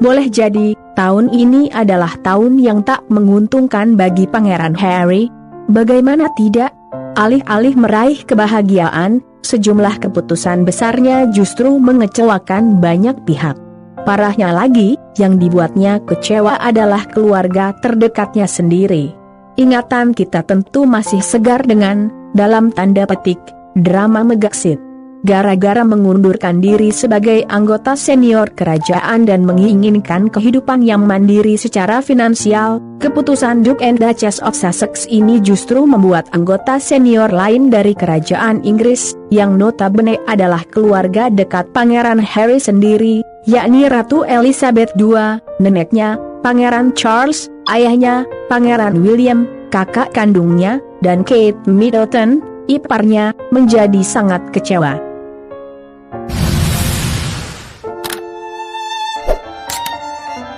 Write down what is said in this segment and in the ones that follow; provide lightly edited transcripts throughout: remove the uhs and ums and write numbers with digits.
Boleh jadi, tahun ini adalah tahun yang tak menguntungkan bagi Pangeran Harry. Bagaimana tidak? Alih-alih meraih kebahagiaan, sejumlah keputusan besarnya justru mengecewakan banyak pihak. Parahnya lagi, yang dibuatnya kecewa adalah keluarga terdekatnya sendiri. Ingatan kita tentu masih segar dengan, dalam tanda petik, drama Megxit. Gara-gara mengundurkan diri sebagai anggota senior kerajaan dan menginginkan kehidupan yang mandiri secara finansial, keputusan Duke and Duchess of Sussex ini justru membuat anggota senior lain dari kerajaan Inggris, yang notabene adalah keluarga dekat Pangeran Harry sendiri, yakni Ratu Elizabeth II, neneknya, Pangeran Charles, ayahnya, Pangeran William, kakak kandungnya, dan Kate Middleton, iparnya, menjadi sangat kecewa.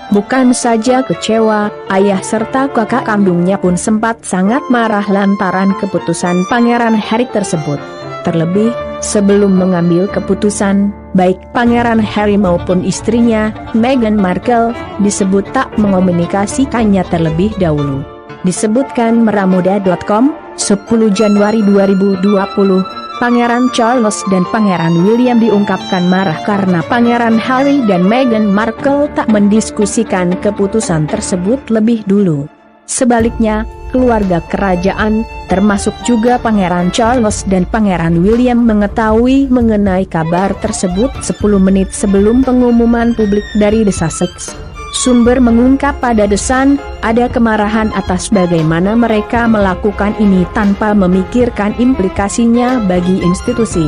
Bukan saja kecewa, ayah serta kakak kandungnya pun sempat sangat marah lantaran keputusan Pangeran Harry tersebut. Terlebih, sebelum mengambil keputusan, baik Pangeran Harry maupun istrinya, Meghan Markle, disebut tak mengomunikasikannya terlebih dahulu. Disebutkan meramuda.com, 10 Januari 2020, Pangeran Charles dan Pangeran William diungkapkan marah karena Pangeran Harry dan Meghan Markle tak mendiskusikan keputusan tersebut lebih dulu. Sebaliknya, keluarga kerajaan, termasuk juga Pangeran Charles dan Pangeran William mengetahui mengenai kabar tersebut 10 menit sebelum pengumuman publik dari The Sussex. Sumber mengungkap pada The Sun, ada kemarahan atas bagaimana mereka melakukan ini tanpa memikirkan implikasinya bagi institusi.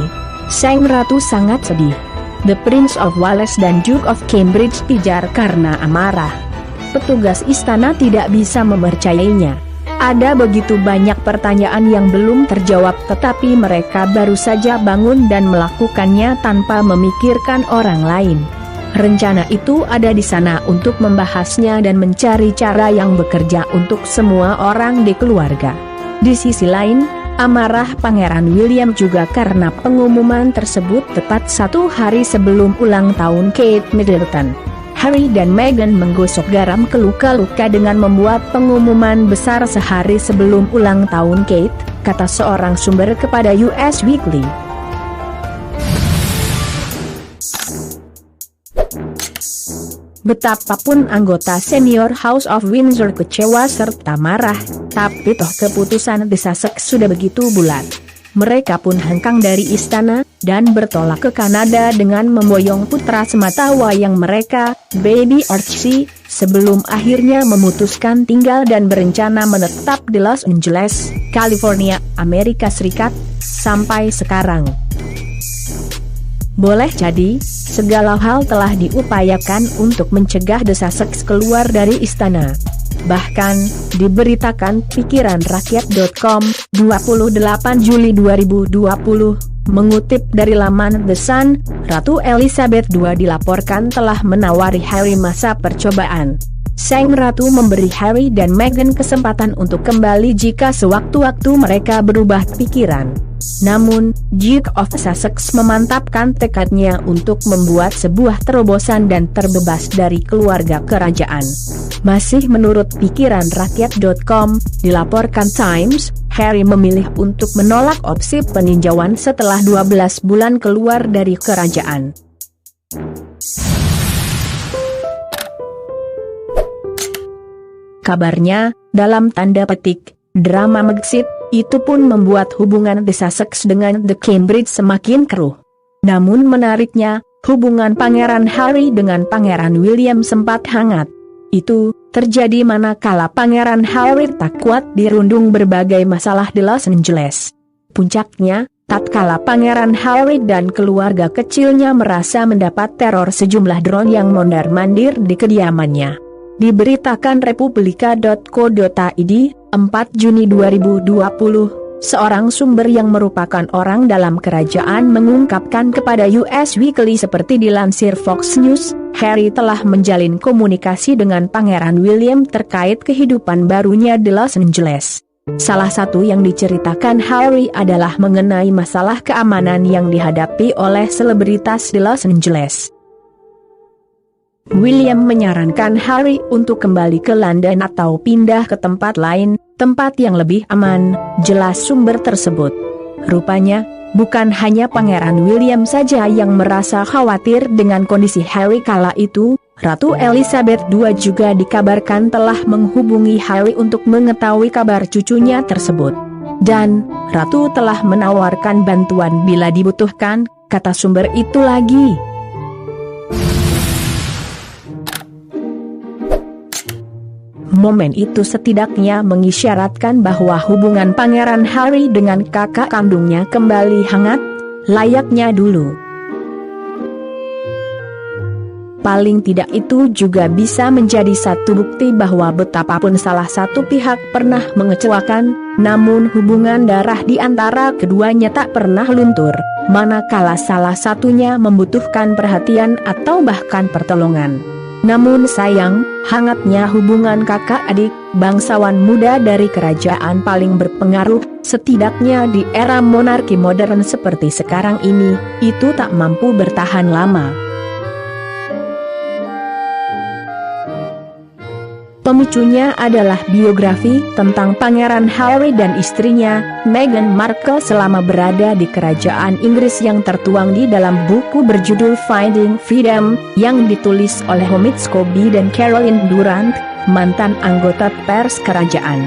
Sang Ratu sangat sedih. The Prince of Wales dan Duke of Cambridge pijar karena amarah. Petugas istana tidak bisa mempercayainya. Ada begitu banyak pertanyaan yang belum terjawab tetapi mereka baru saja bangun dan melakukannya tanpa memikirkan orang lain. Rencana itu ada di sana untuk membahasnya dan mencari cara yang bekerja untuk semua orang di keluarga. Di sisi lain, amarah Pangeran William juga karena pengumuman tersebut tepat 1 hari sebelum ulang tahun Kate Middleton. Harry dan Meghan menggosok garam ke luka-luka dengan membuat pengumuman besar sehari sebelum ulang tahun Kate, kata seorang sumber kepada US Weekly. Betapapun anggota senior House of Windsor kecewa serta marah, tapi toh keputusan The Sussex sudah begitu bulat. Mereka pun hengkang dari istana, dan bertolak ke Kanada dengan memboyong putra semata wayang mereka, Baby Archie, sebelum akhirnya memutuskan tinggal dan berencana menetap di Los Angeles, California, Amerika Serikat, sampai sekarang. Boleh jadi, segala hal telah diupayakan untuk mencegah The Sussex keluar dari istana. Bahkan, diberitakan pikiranrakyat.com, 28 Juli 2020, mengutip dari laman The Sun, Ratu Elizabeth II dilaporkan telah menawari Harry masa percobaan. Sang Ratu memberi Harry dan Meghan kesempatan untuk kembali jika sewaktu-waktu mereka berubah pikiran. Namun, Duke of Sussex memantapkan tekadnya untuk membuat sebuah terobosan dan terbebas dari keluarga kerajaan. Masih menurut pikiranrakyat.com, dilaporkan Times, Harry memilih untuk menolak opsi peninjauan setelah 12 bulan keluar dari kerajaan. Kabarnya, dalam tanda petik, drama Megxit itu pun membuat hubungan The Sussex dengan The Cambridge semakin keruh. Namun menariknya, hubungan Pangeran Harry dengan Pangeran William sempat hangat. Itu terjadi manakala Pangeran Harry tak kuat dirundung berbagai masalah di Los Angeles. Puncaknya, tatkala Pangeran Harry dan keluarga kecilnya merasa mendapat teror sejumlah drone yang mondar-mandir di kediamannya. Diberitakan republika.co.id, 4 Juni 2020, seorang sumber yang merupakan orang dalam kerajaan mengungkapkan kepada US Weekly seperti dilansir Fox News, Harry telah menjalin komunikasi dengan Pangeran William terkait kehidupan barunya di Los Angeles. Salah satu yang diceritakan Harry adalah mengenai masalah keamanan yang dihadapi oleh selebritas di Los Angeles. William menyarankan Harry untuk kembali ke London atau pindah ke tempat lain, tempat yang lebih aman, jelas sumber tersebut. Rupanya, bukan hanya Pangeran William saja yang merasa khawatir dengan kondisi Harry kala itu, Ratu Elizabeth II juga dikabarkan telah menghubungi Harry untuk mengetahui kabar cucunya tersebut. Dan, Ratu telah menawarkan bantuan bila dibutuhkan, kata sumber itu lagi. Momen itu setidaknya mengisyaratkan bahwa hubungan Pangeran Harry dengan kakak kandungnya kembali hangat, layaknya dulu. Paling tidak itu juga bisa menjadi satu bukti bahwa betapapun salah satu pihak pernah mengecewakan, namun hubungan darah di antara keduanya tak pernah luntur, manakala salah satunya membutuhkan perhatian atau bahkan pertolongan. Namun sayang, hangatnya hubungan kakak adik, bangsawan muda dari kerajaan paling berpengaruh, setidaknya di era monarki modern seperti sekarang ini, itu tak mampu bertahan lama. Pemicunya adalah biografi tentang Pangeran Harry dan istrinya, Meghan Markle selama berada di kerajaan Inggris yang tertuang di dalam buku berjudul Finding Freedom, yang ditulis oleh Omid Scobie dan Caroline Durant, mantan anggota pers kerajaan.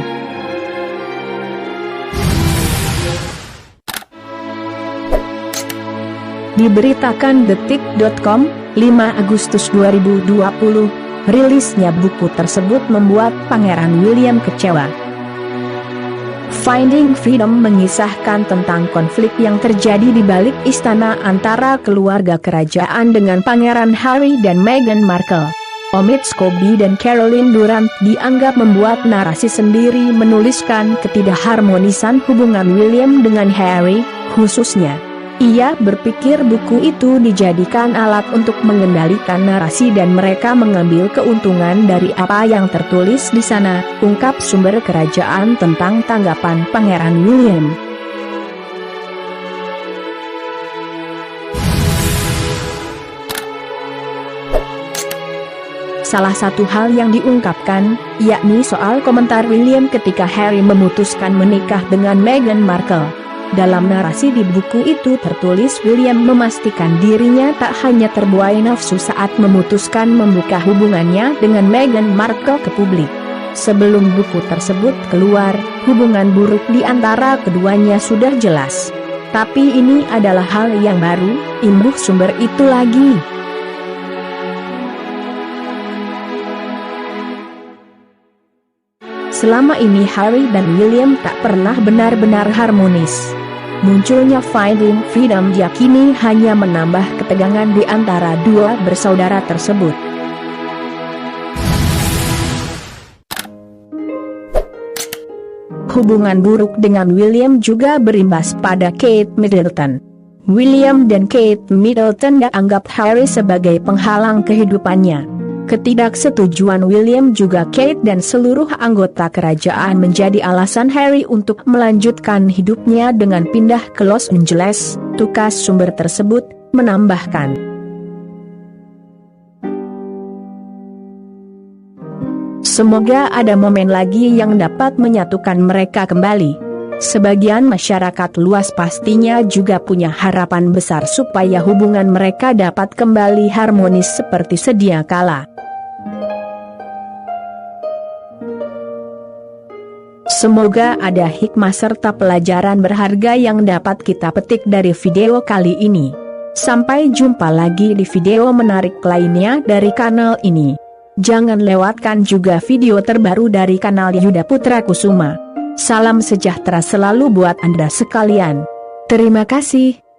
Diberitakan detik.com, 5 Agustus 2020, rilisnya buku tersebut membuat Pangeran William kecewa. Finding Freedom mengisahkan tentang konflik yang terjadi di balik istana antara keluarga kerajaan dengan Pangeran Harry dan Meghan Markle. Omid Scobie dan Caroline Durant dianggap membuat narasi sendiri menuliskan ketidakharmonisan hubungan William dengan Harry, khususnya. Ia berpikir buku itu dijadikan alat untuk mengendalikan narasi dan mereka mengambil keuntungan dari apa yang tertulis di sana, ungkap sumber kerajaan tentang tanggapan Pangeran William. Salah satu hal yang diungkapkan, yakni soal komentar William ketika Harry memutuskan menikah dengan Meghan Markle. Dalam narasi di buku itu tertulis William memastikan dirinya tak hanya terbuai nafsu saat memutuskan membuka hubungannya dengan Meghan Markle ke publik. Sebelum buku tersebut keluar, hubungan buruk di antara keduanya sudah jelas. Tapi ini adalah hal yang baru, imbuh sumber itu lagi. Selama ini Harry dan William tak pernah benar-benar harmonis. Munculnya Finding Freedom diyakini hanya menambah ketegangan di antara dua bersaudara tersebut. Hubungan buruk dengan William juga berimbas pada Kate Middleton. William dan Kate Middleton dianggap Harry sebagai penghalang kehidupannya. Ketidaksetujuan William juga Kate dan seluruh anggota kerajaan menjadi alasan Harry untuk melanjutkan hidupnya dengan pindah ke Los Angeles, tukas sumber tersebut menambahkan. Semoga ada momen lagi yang dapat menyatukan mereka kembali. Sebagian masyarakat luas pastinya juga punya harapan besar supaya hubungan mereka dapat kembali harmonis seperti sedia kala. Semoga ada hikmah serta pelajaran berharga yang dapat kita petik dari video kali ini. Sampai jumpa lagi di video menarik lainnya dari kanal ini. Jangan lewatkan juga video terbaru dari kanal Yuda Putra Kusuma. Salam sejahtera selalu buat Anda sekalian. Terima kasih.